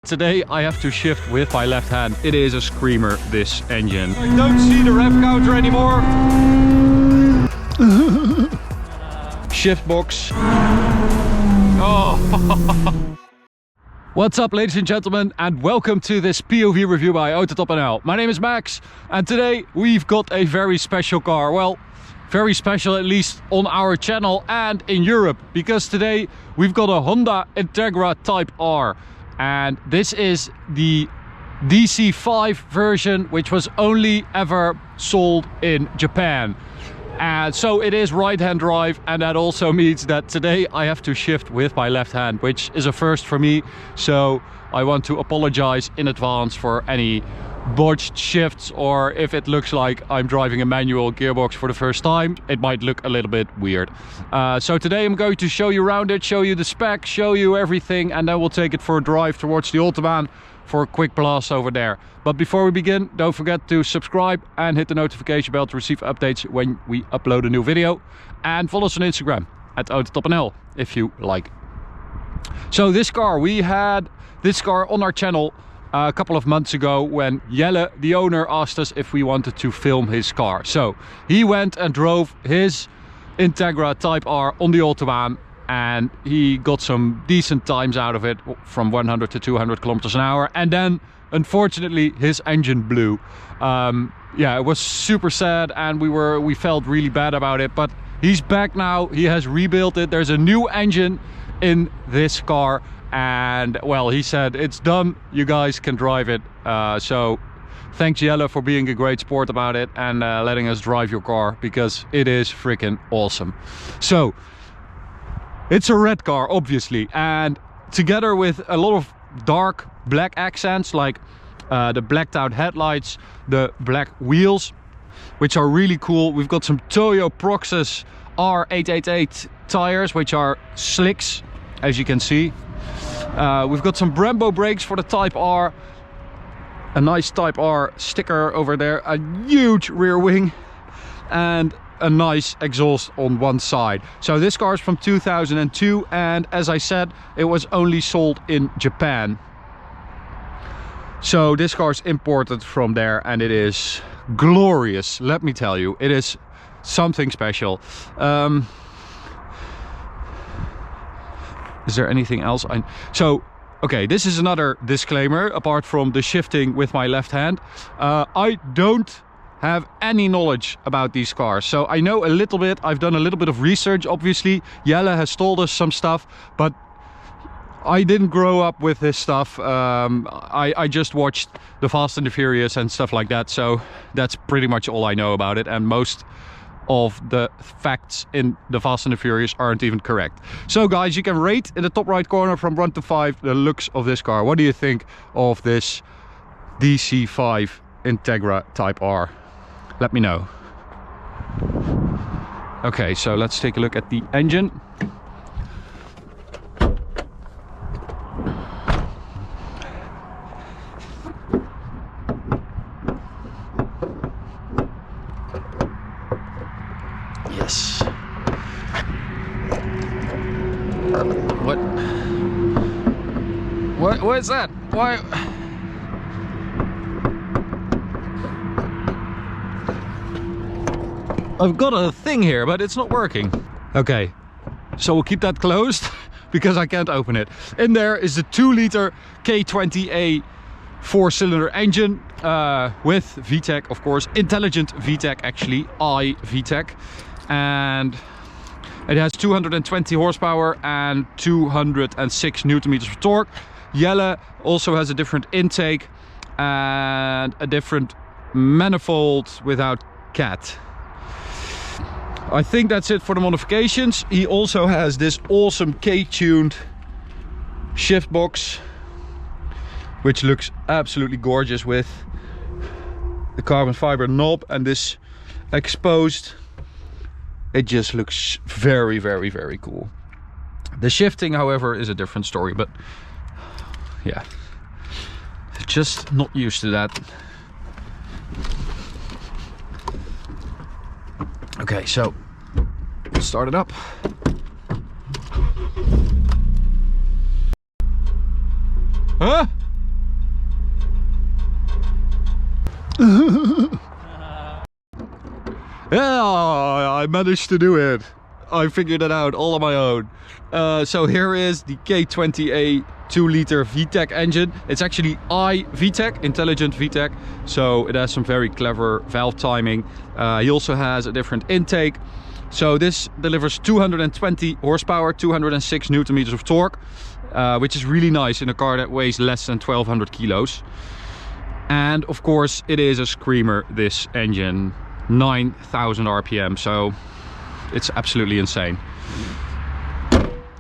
Today I have to shift with my left hand. It is a screamer, this engine. I don't see the rev counter anymore. Shift box. Oh. What's up, ladies and gentlemen, and welcome to this POV review by AutoTopNL. My name is Max, and today we've got a very special car. Well, very special, at least on our channel and in Europe, because today we've got a Honda INTEGRA Type R. And this is the DC5 version, which was only ever sold in Japan. And so it is right-hand drive, and that also means that today I have to shift with my left hand, which is a first for me. So I want to apologize in advance for any botched shifts, or if it looks like I'm driving a manual gearbox for the first time, it might look a little bit weird. So today I'm going to show you around it, show you the spec, show you everything, and then we'll take it for a drive towards the Autobahn for a quick blast over there. But before we begin, don't forget to subscribe and hit the notification bell to receive updates when we upload a new video, and follow us on Instagram at AutoTopNL if you like. So this car, we had this car on our channel a couple of months ago when Jelle, the owner, asked us if we wanted to film his car. So he went and drove his INTEGRA Type R on the Autobahn, and he got some decent times out of it, from 100 to 200 kilometers an hour. And then unfortunately his engine blew. Yeah, it was super sad, and we felt really bad about it, but he's back now. He has rebuilt it. There's a new engine in this car, and well, he said it's done, you guys can drive it. So thanks, Jelle, for being a great sport about it and letting us drive your car, because it is freaking awesome. So it's a red car, obviously, and together with a lot of dark black accents, like the blacked out headlights, the black wheels, which are really cool. We've got some Toyo Proxys R888 tires, which are slicks, as you can see. We've got some Brembo brakes for the Type R, a nice Type R sticker over there, a huge rear wing, and a nice exhaust on one side. So this car is from 2002, and as I said, it was only sold in Japan. So this car is imported from there, and it is glorious, let me tell you. It is something special. Is there anything else? So, okay, this is another disclaimer, apart from the shifting with my left hand. I don't have any knowledge about these cars, so I know a little bit. I've done a little bit of research, obviously. Jelle has told us some stuff, but I didn't grow up with this stuff. I just watched the Fast and the Furious and stuff like that, so that's pretty much all I know about it, and most of the facts in the Fast and the Furious aren't even correct. So guys, you can rate in the top right corner from 1 to 5 the looks of this car. What do you think of this DC5 INTEGRA Type R? Let me know. Okay, so let's take a look at the engine. Yes. What is that? Why? I've got a thing here, but it's not working. Okay, so we'll keep that closed because I can't open it. In there is the 2-liter K20A 4-cylinder engine with VTEC, of course, intelligent VTEC, actually, iVTEC. And it has 220 horsepower and 206 Newton meters of torque. Jelle also has a different intake and a different manifold without cat. I think that's it for the modifications. He also has this awesome K-tuned shift box, which looks absolutely gorgeous with the carbon fiber knob and this exposed. It just looks very, very, very cool. The shifting, however, is a different story, but yeah, just not used to that. Okay, so start it up. Huh? Yeah, I managed to do it. I figured it out all on my own. So here is the K20A 2-liter VTEC engine. It's actually VTEC, intelligent VTEC. So it has some very clever valve timing. He also has a different intake. So this delivers 220 horsepower, 206 Newton meters of torque, which is really nice in a car that weighs less than 1200 kilos. And of course it is a screamer, this engine, 9,000 RPM. So it's absolutely insane.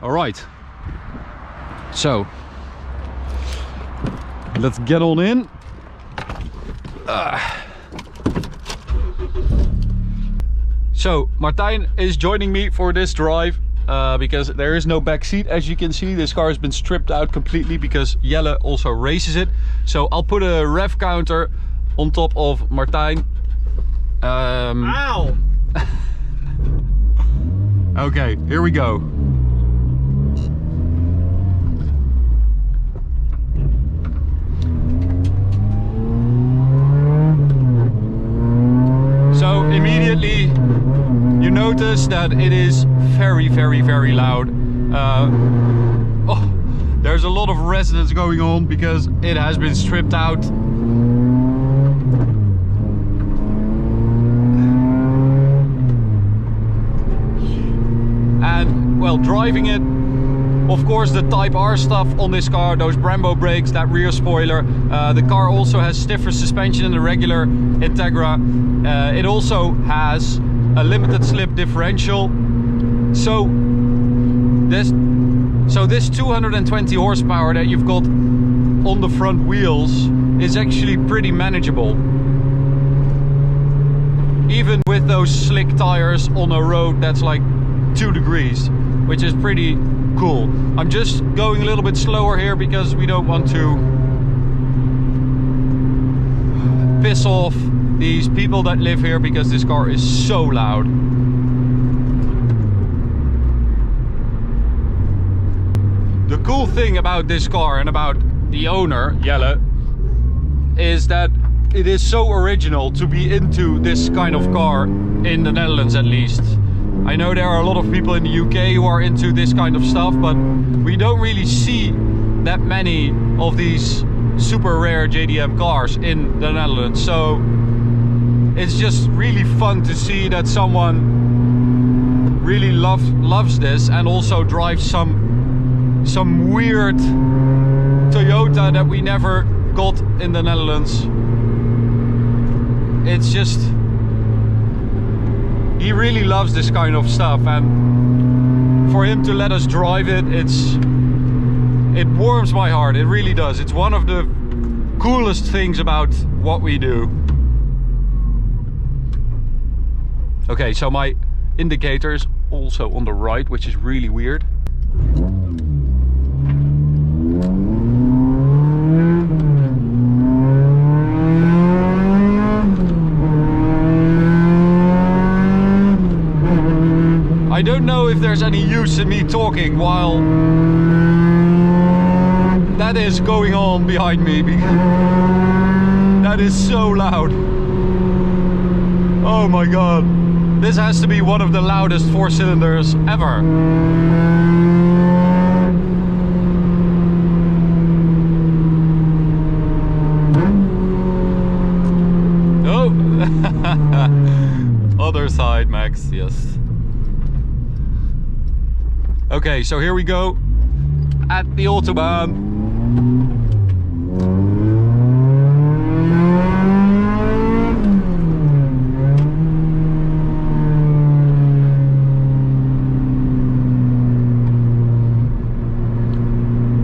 All right, so let's get on in. So Martijn is joining me for this drive because there is no back seat. As you can see, this car has been stripped out completely because Jelle also races it. So I'll put a rev counter on top of Martijn. Ow! Okay, here we go. So immediately you notice that it is very, very, very loud. Oh, there's a lot of resonance going on because it has been stripped out. And well, driving it, of course, the Type R stuff on this car, those Brembo brakes, that rear spoiler. The car also has stiffer suspension than the regular Integra. It also has a limited slip differential. So this 220 horsepower that you've got on the front wheels is actually pretty manageable. Even with those slick tires on a road that's like 2 degrees, which is pretty cool. I'm just going a little bit slower here because we don't want to piss off these people that live here because this car is so loud. The cool thing about this car and about the owner, Jelle, is that it is so original to be into this kind of car in the Netherlands, at least. I know there are a lot of people in the UK who are into this kind of stuff, but we don't really see that many of these super rare JDM cars in the Netherlands. So it's just really fun to see that someone really loves this and also drives some weird Toyota that we never got in the Netherlands. It's just, he really loves this kind of stuff, and for him to let us drive it, it warms my heart. It really does. It's one of the coolest things about what we do. Okay, so my indicator is also on the right, which is really weird. I don't know if there's any use in me talking while that is going on behind me, because that is so loud. Oh my god. This has to be one of the loudest 4-cylinders ever. Oh! Other side, Max, yes. Okay, so here we go at the Autobahn.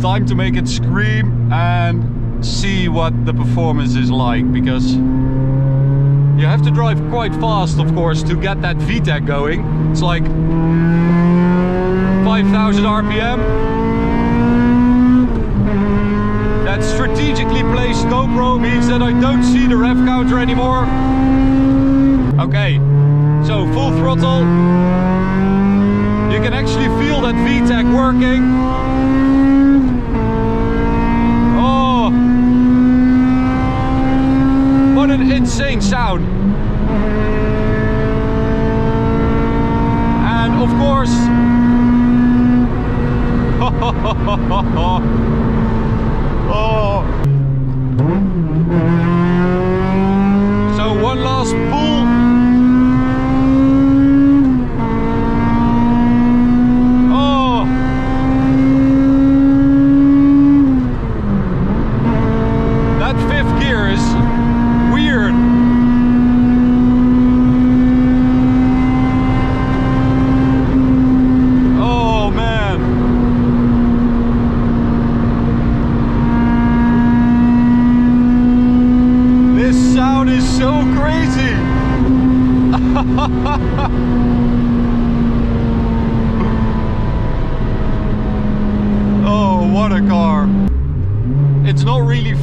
Time to make it scream and see what the performance is like, because you have to drive quite fast, of course, to get that VTEC going. It's like 5,000 RPM. That strategically placed GoPro means that I don't see the rev counter anymore. Okay, so full throttle. You can actually feel that VTEC working. Oh, what an insane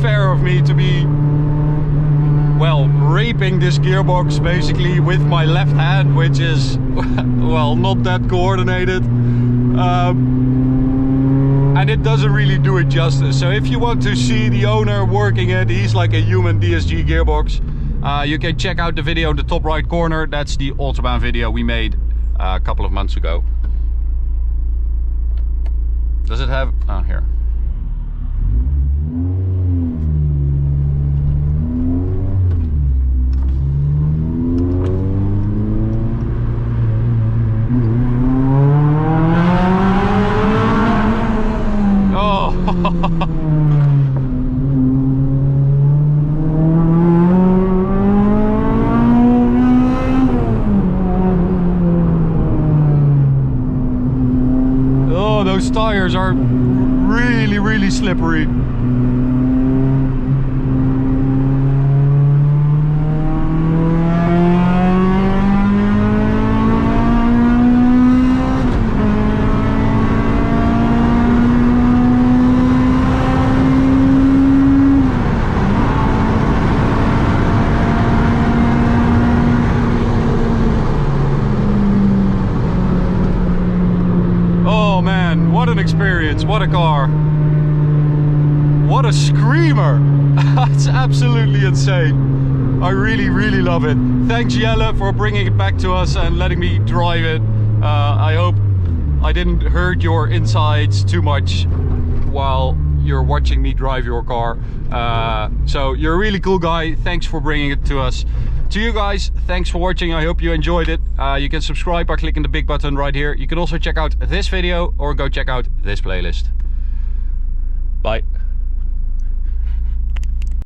fair of me to be, well, raping this gearbox basically with my left hand, which is, well, not that coordinated. And it doesn't really do it justice. So if you want to see the owner working it, he's like a human DSG gearbox. You can check out the video in the top right corner. That's the AUTOBAHN video we made a couple of months ago. Does it have, oh, here. Oh, those tires are really slippery. What an experience, what a car. What a screamer. It's absolutely insane. I really love it. Thanks Jelle for bringing it back to us and letting me drive it. I hope I didn't hurt your insides too much while you're watching me drive your car. So you're a really cool guy. Thanks for bringing it to us. To you guys, thanks for watching. I hope you enjoyed it. You can subscribe by clicking the big button right here. You can also check out this video or go check out this playlist. Bye.